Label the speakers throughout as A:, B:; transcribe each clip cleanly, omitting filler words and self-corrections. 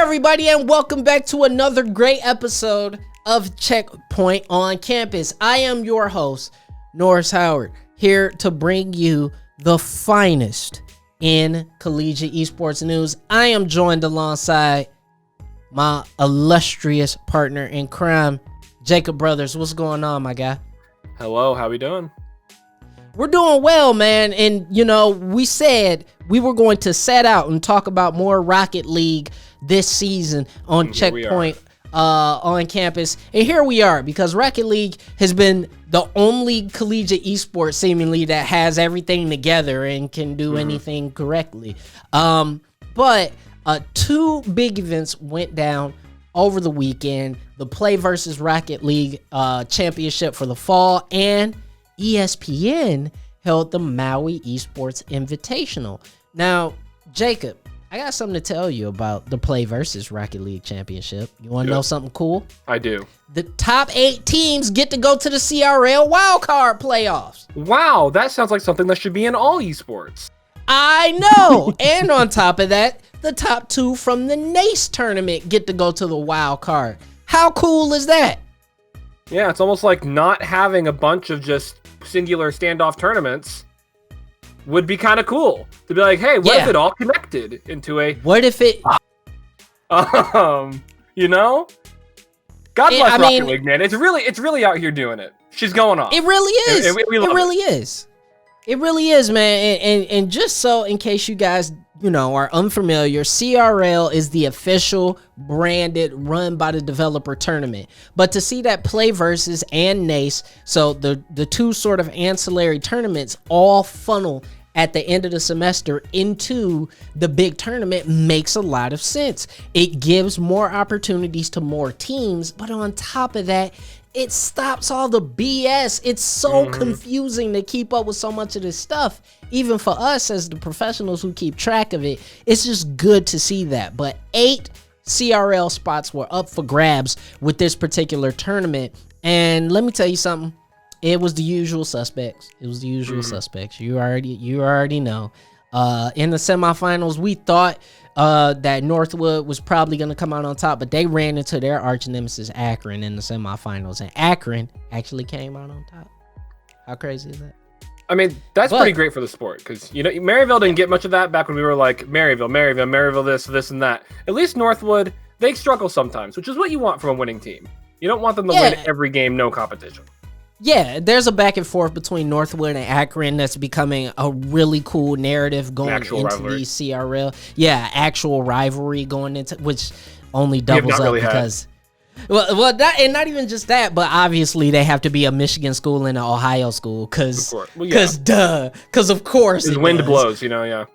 A: everybody, and welcome back to another great episode of Checkpoint on Campus. I am your host, Norris Howard, here to bring you the finest in collegiate esports news. I am joined alongside my illustrious partner in crime, Jacob Brothers. What's going on, my guy?
B: Hello, how we doing?
A: We're doing well, man. And, you know, we said we were going to set out and talk about more Rocket League this season on Checkpoint on Campus. And here we are, because Rocket League has been the only collegiate esports seemingly that has everything together and can do anything correctly. But two big events went down over the weekend. The PlayVS Rocket League championship for the fall, and ESPN held the Maui Esports Invitational. Now, Jacob, I got something to tell you about the PlayVS Rocket League championship. You want to know something cool?
B: I do.
A: The top 8 teams get to go to the CRL Wildcard playoffs.
B: Wow, that sounds like something that should be in all esports.
A: I know. And on top of that, the top 2 from the NACE tournament get to go to the Wildcard. How cool is that?
B: Yeah, it's almost like not having a bunch of just singular standoff tournaments would be kind of cool. To be like, hey, what if it all connected into a...
A: What if it...
B: you know? God bless Rocket League, man. It's really out here doing it. She's going off.
A: It really is.
B: It really
A: is. It really is, man. And just so, in case you guys, you know, are unfamiliar, CRL is the official branded, run by the developer tournament. But to see that PlayVS and NACE, so the two sort of ancillary tournaments, all funnel at the end of the semester into the big tournament, makes a lot of sense. It gives more opportunities to more teams, but on top of that, it stops all the BS. It's so confusing to keep up with so much of this stuff. Even for us as the professionals who keep track of it, it's just good to see that. But 8 CRL spots were up for grabs with this particular tournament. And let me tell you something. It was the usual suspects. You already know. In the semifinals, we thought that Northwood was probably going to come out on top, but they ran into their arch nemesis Akron in the semifinals, and Akron actually came out on top. How crazy is that?
B: I mean, that's pretty great for the sport, because, you know, Maryville didn't get much of that back when we were like, Maryville, this, and that. At least Northwood, they struggle sometimes, which is what you want from a winning team. You don't want them to win every game, no competition.
A: Yeah, there's a back and forth between Northwood and Akron that's becoming a really cool narrative going into the CRL. Yeah, actual rivalry going into, which only doubles up because... Well, not even just that, but obviously they have to be a Michigan school and an Ohio school, because of course
B: the wind blows, you know, yeah.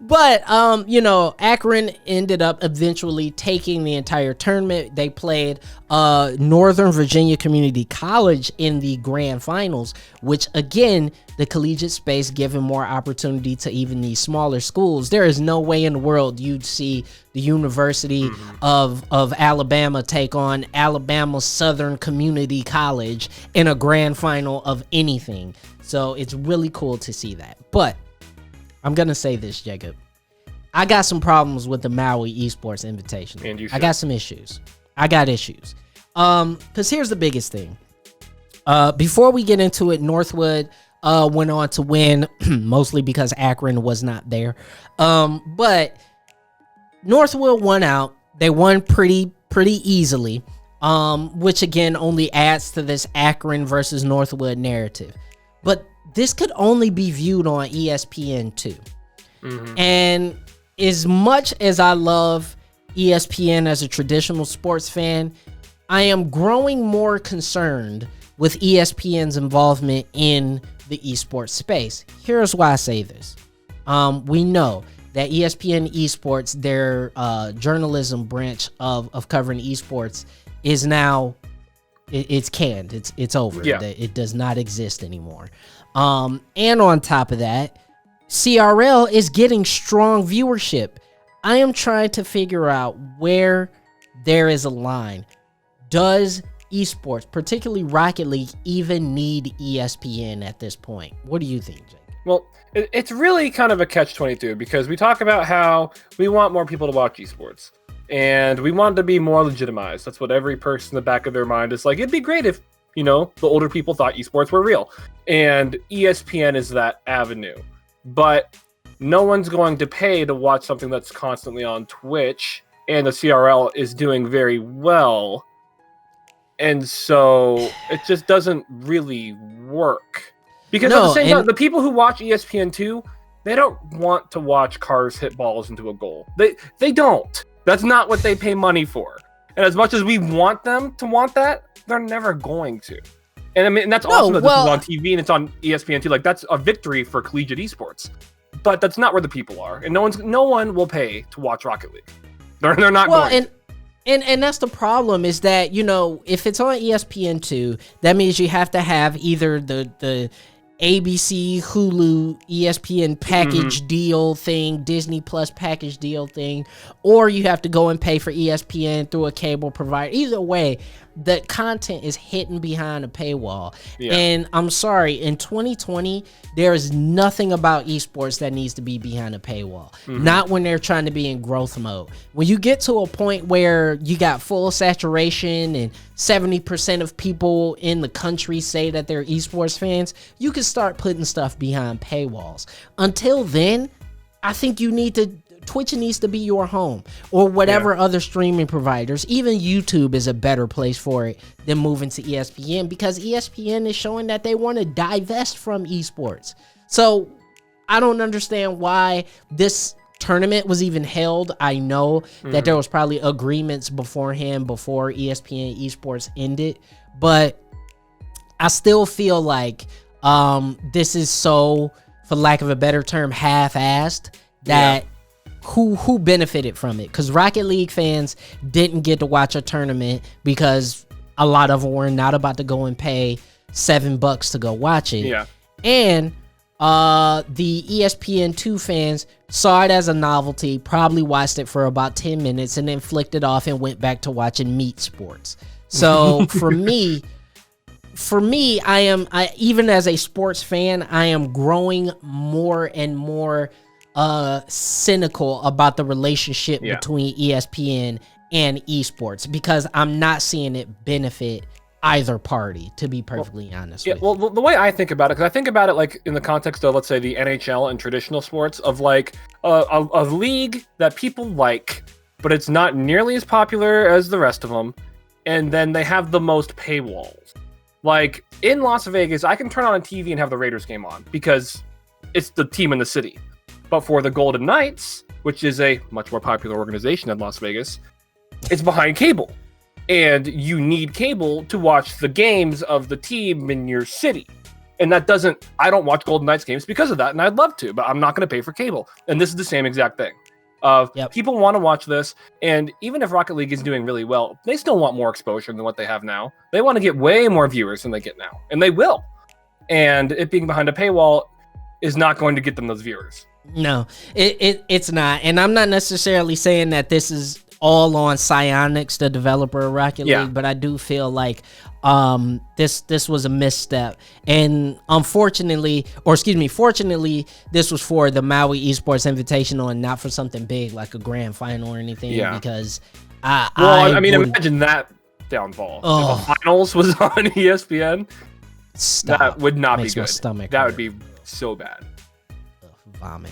A: But, you know, Akron ended up eventually taking the entire tournament. They played Northern Virginia Community College in the grand finals, which, again, the collegiate space giving more opportunity to even these smaller schools. There is no way in the world you'd see the University of Alabama take on Alabama Southern Community College in a grand final of anything. So it's really cool to see that. But I'm going to say this, Jacob. I got some problems with the Maui Esports Invitational.
B: And you should.
A: I got some issues. Because here's the biggest thing. Before we get into it, Northwood went on to win, mostly because Akron was not there. But Northwood won out. They won pretty easily, which, again, only adds to this Akron versus Northwood narrative. But this could only be viewed on ESPNU. And as much as I love ESPN as a traditional sports fan, I am growing more concerned with ESPN's involvement in the esports space. Here's why I say this. We know that ESPN Esports, their journalism branch of covering esports, is now it's canned. It's over.
B: Yeah.
A: It does not exist anymore. And on top of that, CRL is getting strong viewership. I am trying to figure out where there is a line. Does esports, particularly Rocket League, even need ESPN at this point? What do you think, Jake?
B: Well, it's really kind of a catch-22 because we talk about how we want more people to watch esports and we want it to be more legitimized. That's what every person in the back of their mind is like. It'd be great if, the older people thought esports were real, and ESPN is that avenue. But no one's going to pay to watch something that's constantly on Twitch, and the CRL is doing very well. And so it just doesn't really work. Because at the same time, the people who watch ESPN2, they don't want to watch cars hit balls into a goal. They don't. That's not what they pay money for. And as much as we want them to want that, they're never going to. And I mean, that's awesome that this is on TV and it's on ESPN2. Like, that's a victory for collegiate esports. But that's not where the people are. And no one will pay to watch Rocket League. They're not going to.
A: And that's the problem is that, if it's on ESPN2, that means you have to have either the ABC, Hulu, ESPN package deal thing, Disney Plus package deal thing, or you have to go and pay for ESPN through a cable provider. Either way, the content is hidden behind a paywall. Yeah. And I'm sorry, in 2020, there is nothing about esports that needs to be behind a paywall. Not when they're trying to be in growth mode. When you get to a point where you got full saturation and 70% of people in the country say that they're esports fans, you can start putting stuff behind paywalls. Until then, I think Twitch needs to be your home, or whatever other streaming providers. Even YouTube is a better place for it than moving to ESPN, because ESPN is showing that they want to divest from esports. So I don't understand why this tournament was even held. I know that there was probably agreements beforehand before ESPN esports ended, but I still feel like this is so, for lack of a better term, half-assed that who benefited from it? Because Rocket League fans didn't get to watch a tournament because a lot of them were not about to go and pay $7 to go watch it. Yeah. And the ESPN2 fans saw it as a novelty, probably watched it for about 10 minutes and then flicked it off and went back to watching meat sports. So for me, I even as a sports fan, I am growing more and more cynical about the relationship between ESPN and esports, because I'm not seeing it benefit either party, to be perfectly honest with you.
B: Well, the way I think about it, because I think about it like in the context of, let's say, the NHL and traditional sports, of like a league that people like, but it's not nearly as popular as the rest of them, and then they have the most paywalls. Like in Las Vegas, I can turn on a TV and have the Raiders game on because it's the team in the city. But for the Golden Knights, which is a much more popular organization in Las Vegas, it's behind cable. And you need cable to watch the games of the team in your city. And I don't watch Golden Knights games because of that, and I'd love to, but I'm not going to pay for cable. And this is the same exact thing. People want to watch this, and even if Rocket League is doing really well, they still want more exposure than what they have now. They want to get way more viewers than they get now, and they will. And it being behind a paywall is not going to get them those viewers.
A: No, it's not. And I'm not necessarily saying that this is all on Psyonix, the developer of Rocket League, but I do feel like this was a misstep. And fortunately, this was for the Maui Esports Invitational and not for something big like a grand final or anything. Because
B: imagine that downfall. If the finals was on ESPN, that would not be good. That would be so bad.
A: Vomit.